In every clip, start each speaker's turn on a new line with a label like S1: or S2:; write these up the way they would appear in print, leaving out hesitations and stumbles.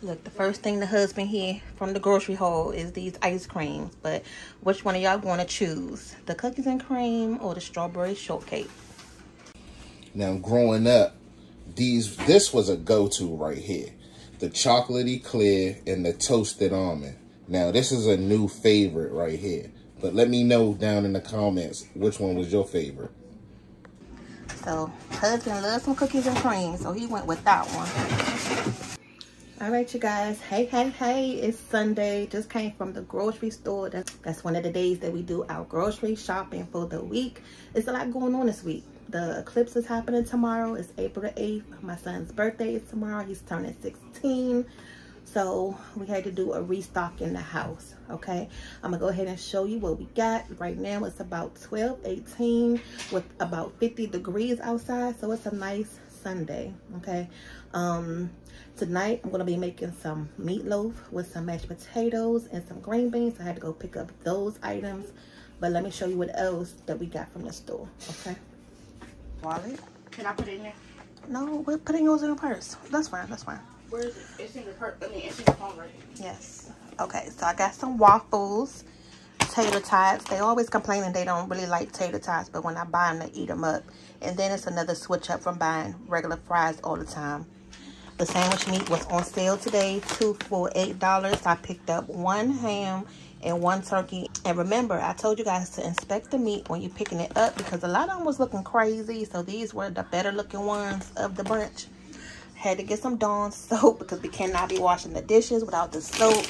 S1: Look, the first thing the husband here from the grocery haul is these ice creams. But which one of y'all want to choose? The cookies and cream or the strawberry shortcake?
S2: Now, growing up, this was a go-to right here. The chocolatey clear and the toasted almond. Now, this is a new favorite right here. But let me know down in the comments which one was your favorite.
S1: So, husband loves some cookies and cream, so he went with that one. All right, you guys. Hey, it's Sunday. Just came from the grocery store. That's one of the days that we do our grocery shopping for the week. There's a lot going on this week. The Eclipse is happening tomorrow. It's April the 8th. My son's birthday is tomorrow. He's turning 16. So we had to do a restock in the house. Okay, I'm gonna go ahead and show you what we got. Right now it's about 12:18 with about 50 degrees outside, so it's a nice Sunday. Okay, tonight I'm gonna be making some meatloaf with some mashed potatoes and some green beans. I had to go pick up those items, but let me show you what else that we got from the store. Okay, wallet.
S3: Can I put it in there?
S1: No, we're putting yours in a purse. That's fine.
S3: Where is it? It's in the purse. I mean, it's in the phone right here.
S1: Yes. Okay, so I got some waffles, tater tots. They always complaining they don't really like tater tots, but when I buy them, they eat them up. And then it's another switch up from buying regular fries all the time. The sandwich meat was on sale today, 2 for $8. I picked up 1 ham and 1 turkey. And remember, I told you guys to inspect the meat when you're picking it up because a lot of them was looking crazy. So these were the better looking ones of the bunch. Had to get some Dawn soap because we cannot be washing the dishes without the soap.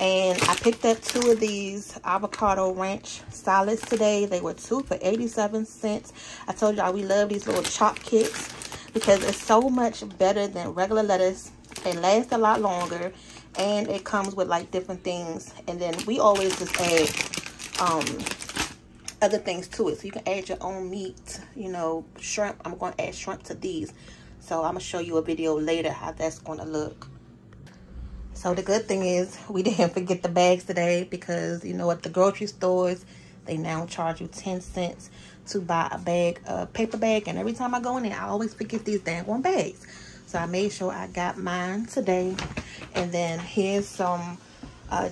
S1: And I picked up 2 of these avocado ranch salads today. They were 2 for 87 cents. I told y'all we love these little chop kits because it's so much better than regular lettuce. It lasts a lot longer and it comes with like different things. And then we always just add other things to it. So you can add your own meat, you know, shrimp. I'm going to add shrimp to these. So I'm going to show you a video later how that's going to look. So the good thing is we didn't forget the bags today because, you know, at the grocery stores, they now charge you 10 cents to buy a bag, a paper bag. And every time I go in there, I always forget these dang one bags. So I made sure I got mine today. And then here's some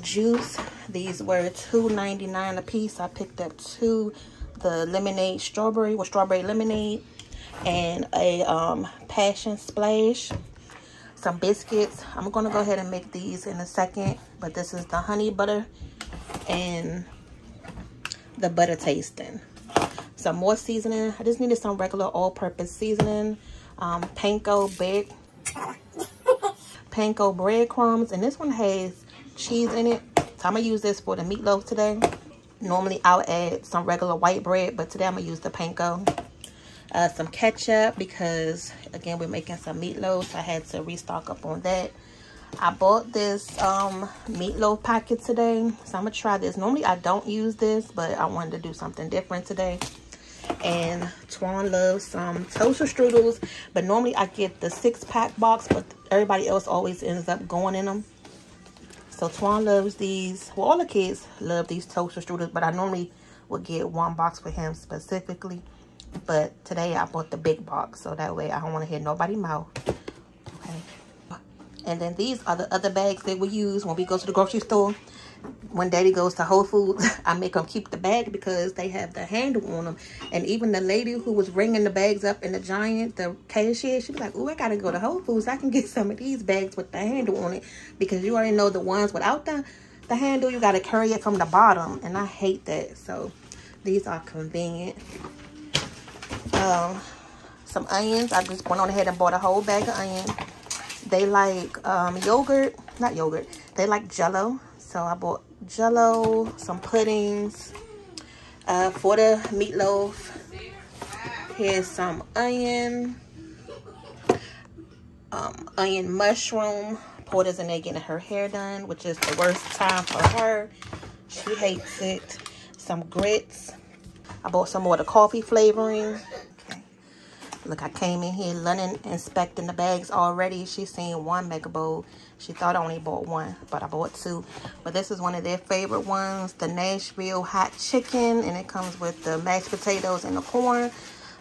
S1: juice. These were $2.99 a piece. I picked up 2, the lemonade strawberry with strawberry lemonade. And a passion splash, some biscuits. I'm gonna go ahead and make these in a second, but this is the honey butter and the butter tasting. Some more seasoning. I just needed some regular all-purpose seasoning. Panko breadcrumbs, and this one has cheese in it, so I'm gonna use this for the meatloaf today. Normally I'll add some regular white bread, but today I'm gonna use the panko. Some ketchup because again we're making some meatloaf, so I had to restock up on that. I bought this meatloaf packet today, so I'm gonna try this. Normally I don't use this, but I wanted to do something different today. And Twan loves some toaster strudels, but normally I get the 6-pack box, but everybody else always ends up going in them. So Twan loves these. Well, all the kids love these toaster strudels, but I normally would get 1 box for him specifically. But today I bought the big box, so that way I don't want to hear nobody mouth. Okay. And then these are the other bags that we use when we go to the grocery store. When Daddy goes to Whole Foods, I make him keep the bag because they have the handle on them. And even the lady who was ringing the bags up in the Giant, the cashier, she was like, "Oh, I gotta go to Whole Foods. I can get some of these bags with the handle on it," because you already know the ones without the handle, you gotta carry it from the bottom, and I hate that. So these are convenient. Some onions. I just went on ahead and bought a whole bag of onions. They like yogurt, not yogurt. They like Jello, so I bought Jello, some puddings for the meatloaf. Here's some onion mushroom. Porter's in there getting her hair done, which is the worst time for her. She hates it. Some grits. I bought some more of the coffee flavoring. Okay. Look, I came in here, London inspecting the bags already. She's seen 1 mega bowl. She thought I only bought 1, but I bought 2. But this is one of their favorite ones, the Nashville hot chicken, and it comes with the mashed potatoes and the corn.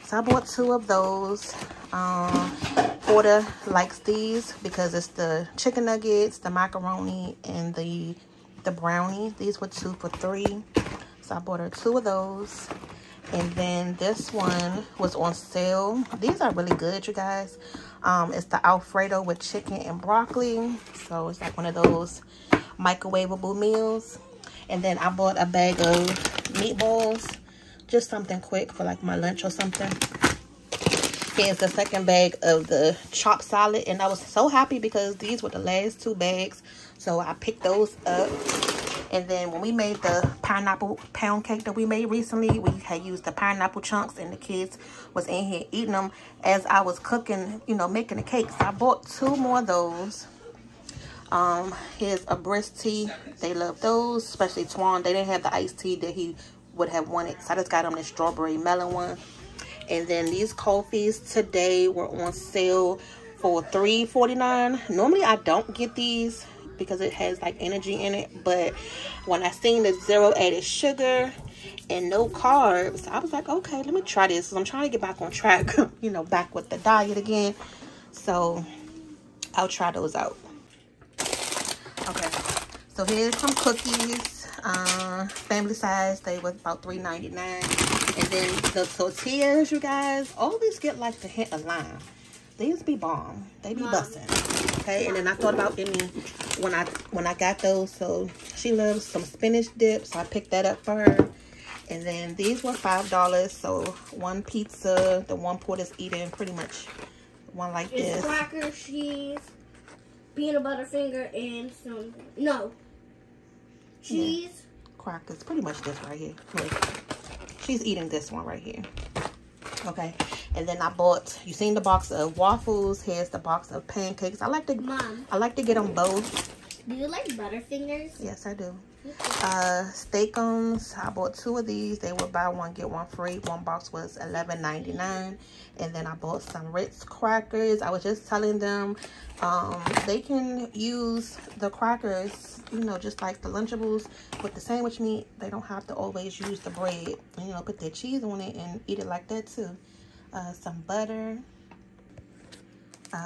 S1: So I bought 2 of those. Porter likes these because it's the chicken nuggets, the macaroni, and the brownie. These were 2 for $3. So I bought her 2 of those. And then this one was on sale. These are really good, you guys. It's the Alfredo with chicken and broccoli. So it's like one of those microwavable meals. And then I bought a bag of meatballs. Just something quick for like my lunch or something. Here's the second bag of the chopped salad. And I was so happy because these were the last 2 bags. So I picked those up. And then when we made the pineapple pound cake that we made recently, we had used the pineapple chunks and the kids was in here eating them as I was cooking, you know, making the cake. So I bought 2 more of those. Here's a brisk tea. They love those, especially Twan. They didn't have the iced tea that he would have wanted. So I just got him the strawberry melon one. And then these coffees today were on sale for $3.49. Normally I don't get these because it has like energy in it, but when I seen the 0 added sugar and no carbs, I was like, okay, let me try this. So I'm trying to get back on track, you know, back with the diet again. So I'll try those out. Okay, so here's some cookies, family size. They was about $3.99. And then the tortillas, you guys, always get like the hint of lime. These be bomb. They be busting. Okay, and then I thought about Emmy when I got those. So she loves some spinach dip, so I picked that up for her. And then these were $5. So 1 pizza, the one Porter's eating, pretty much one like this.
S4: It's crackers, cheese, peanut butter finger, and some cheese.
S1: Yeah. Crackers, pretty much this right here. Look, she's eating this one right here. Okay, and then I bought, you seen the box of waffles. Here's the box of pancakes. I like to get them both.
S4: Do you like Butterfingers?
S1: Yes, I do. Steakums. I bought 2 of these. They were buy one get one free. One box was $11.99. And then I bought some Ritz crackers. I was just telling them they can use the crackers, you know, just like the Lunchables with the sandwich meat. They don't have to always use the bread. You know, put their cheese on it and eat it like that too. Some butter.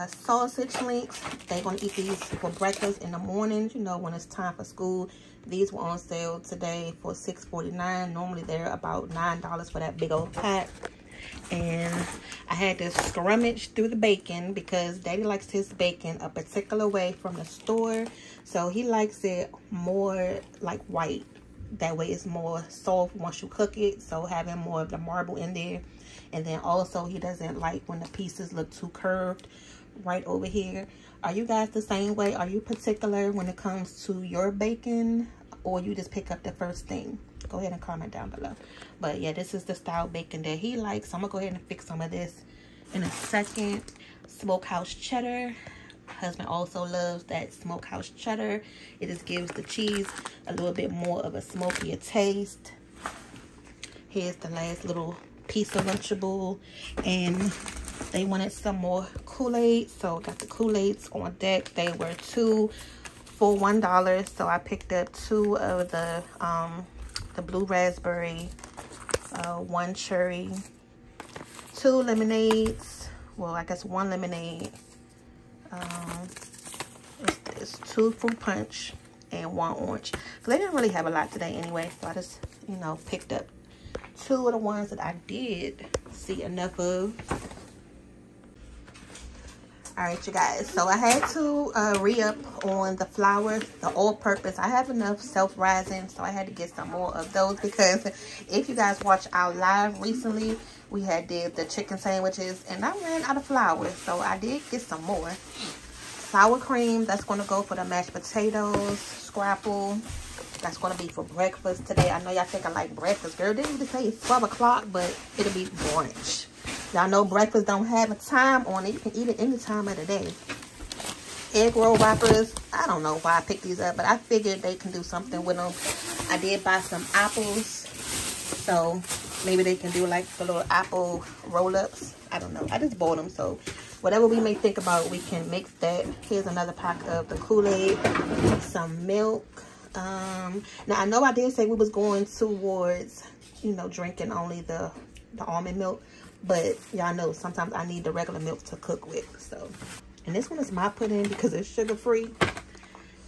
S1: Sausage links. They're going to eat these for breakfast in the morning, you know, when it's time for school. These were on sale today for $6.49. Normally they're about $9 for that big old pack. And I had to scrummage through the bacon because Daddy likes his bacon a particular way from the store. So he likes it more like white. That way it's more soft once you cook it. So having more of the marble in there. And then also he doesn't like when the pieces look too curved right over here. Are you guys the same way? Are you particular when it comes to your bacon, or you just pick up the first thing? Go ahead and comment down below. But yeah, this is the style bacon that he likes. So I'm gonna go ahead and fix some of this in a second. Smokehouse cheddar. Husband also loves that smokehouse cheddar. It just gives the cheese a little bit more of a smokier taste. Here's the last little piece of Lunchable, and they wanted some more Kool-Aid, so got the Kool-Aids on deck. They were 2 for $1, so I picked up 2 of the blue raspberry, 1 cherry, 2 lemonades. Well, I guess 1 lemonade. It's 2 fruit punch and 1 orange. So they didn't really have a lot today anyway, so I just, you know, picked up 2 of the ones that I did see enough of. All right, you guys, so I had to re-up on the flour, the all-purpose. I have enough self-rising, so I had to get some more of those, because if you guys watched our live recently, we had did the chicken sandwiches, and I ran out of flour, so I did get some more. Sour cream, that's going to go for the mashed potatoes. Scrapple, that's going to be for breakfast today. I know y'all think I like breakfast, girl. Didn't even say it's 12 o'clock, but it'll be brunch. Y'all know breakfast don't have a time on it. You can eat it any time of the day. Egg roll wrappers. I don't know why I picked these up, but I figured they can do something with them. I did buy some apples, so maybe they can do like the little apple roll-ups. I don't know. I just bought them, so whatever we may think about, we can mix that. Here's another pack of the Kool-Aid, some milk. Now, I know I did say we was going towards, you know, drinking only the almond milk, But y'all know sometimes I need the regular milk to cook with. So, and this one is my pudding because it's sugar-free.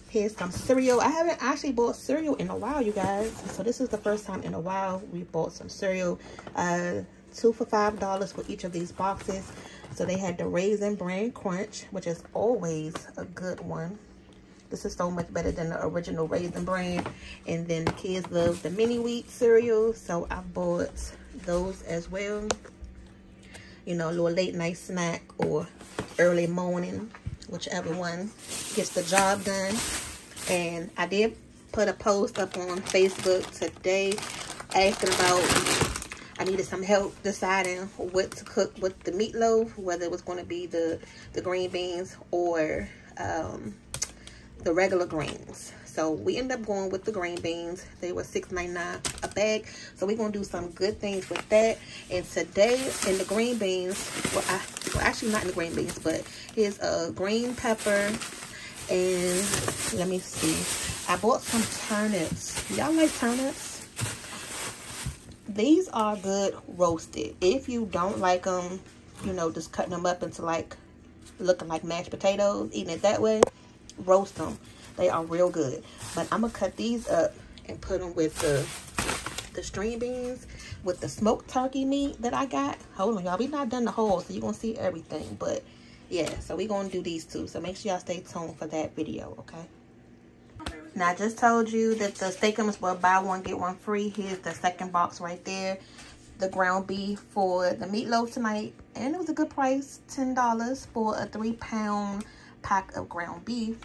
S1: Here's some cereal. I haven't actually bought cereal in a while, you guys. So this is the first time in a while we bought some cereal. 2 for $5 for each of these boxes. So they had the Raisin Bran Crunch, which is always a good one. This is so much better than the original Raisin Bran. And then the kids love the mini wheat cereal, so I bought those as well. You know, a little late night snack or early morning, whichever one gets the job done. And I did put a post up on Facebook today asking about, I needed some help deciding what to cook with the meatloaf, whether it was going to be the green beans or the regular greens. So we ended up going with the green beans. They were $6.99 a bag. So we're going to do some good things with that. And today in the green beans, well actually not in the green beans, but here's a green pepper. And let me see. I bought some turnips. Y'all like turnips? These are good roasted. If you don't like them, you know, just cutting them up into like looking like mashed potatoes, eating it that way, roast them. They are real good. But I'm gonna cut these up and put them with the string beans with the smoked turkey meat that I got. Hold on, y'all, we not done the whole, so you're gonna see everything. But yeah, so we're gonna do these two. So make sure y'all stay tuned for that video, okay? Now I just told you that the steakums were buy one get one free. Here's the second box right there. The ground beef for the meatloaf tonight, and it was a good price, $10 for a 3-pound pack of ground beef.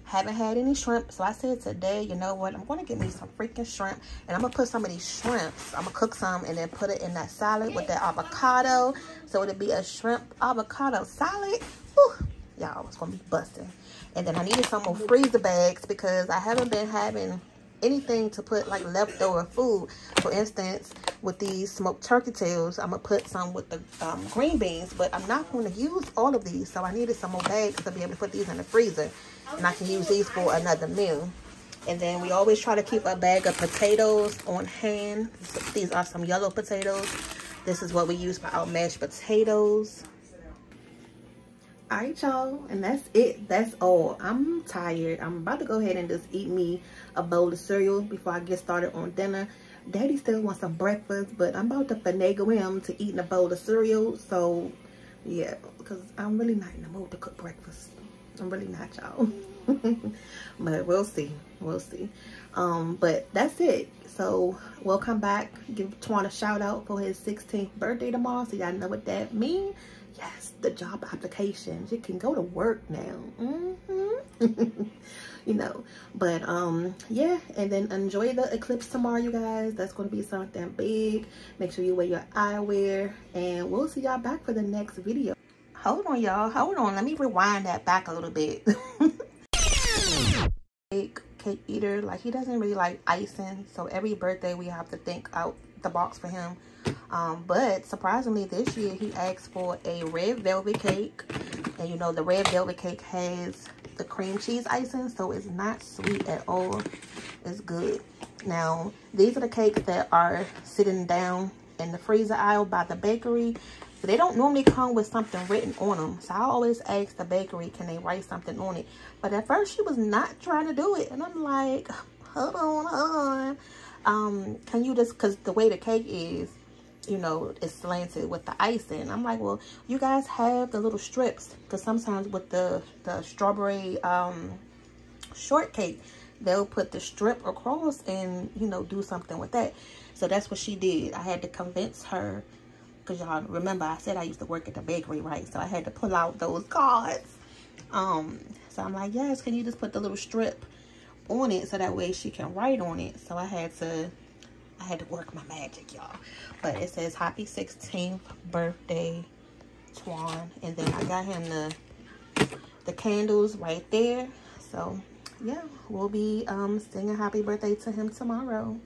S1: Haven't had any shrimp, so I said today, you know what, I'm going to get me some freaking shrimp, and I'm going to put some of these shrimps, I'm going to cook some and then put it in that salad with that avocado, so it'll be a shrimp avocado salad. Whew, y'all, it's going to be busting. And then I needed some more freezer bags because I haven't been having anything to put like leftover food. For instance, with these smoked turkey tails, I'm gonna put some with the green beans, but I'm not going to use all of these, so I needed some more bags to be able to put these in the freezer, and I can use these for another meal. And then we always try to keep a bag of potatoes on hand. These are some yellow potatoes. This is what we use for our mashed potatoes. All right, y'all, and that's it. That's all. I'm tired. I'm about to go ahead and just eat me a bowl of cereal before I get started on dinner. Daddy still wants some breakfast, but I'm about to finagle him to eating a bowl of cereal. So yeah, because I'm really not in the mood to cook breakfast. I'm really not, y'all. But we'll see. We'll see. But that's it. So we'll come back, give Twan a shout out for his 16th birthday tomorrow, so y'all know what that means. Yes, the job applications. You can go to work now. You know, but yeah, and then enjoy the eclipse tomorrow, you guys. That's going to be something big. Make sure you wear your eyewear, and we'll see y'all back for the next video. Hold on, y'all. Hold on. Let me rewind that back a little bit. Cake eater, like he doesn't really like icing, so every birthday we have to think out the box for him. But surprisingly this year he asked for a red velvet cake, and you know the red velvet cake has the cream cheese icing, so it's not sweet at all. It's good. Now these are the cakes that are sitting down in the freezer aisle by the bakery. So they don't normally come with something written on them. So I always ask the bakery, can they write something on it? But at first she was not trying to do it. And I'm like, hold on. Can you just, because the way the cake is, you know, it's slanted with the icing. I'm like, well, you guys have the little strips. Because sometimes with the strawberry shortcake, they'll put the strip across and, you know, do something with that. So that's what she did. I had to convince her. Because y'all remember I said I used to work at the bakery, right? So I had to pull out those cards. So I'm like, yes, can you just put the little strip on it so that way she can write on it? So I had to work my magic, y'all. But it says happy 16th birthday, Twan. And then I got him the candles right there. So yeah, we'll be singing happy birthday to him tomorrow.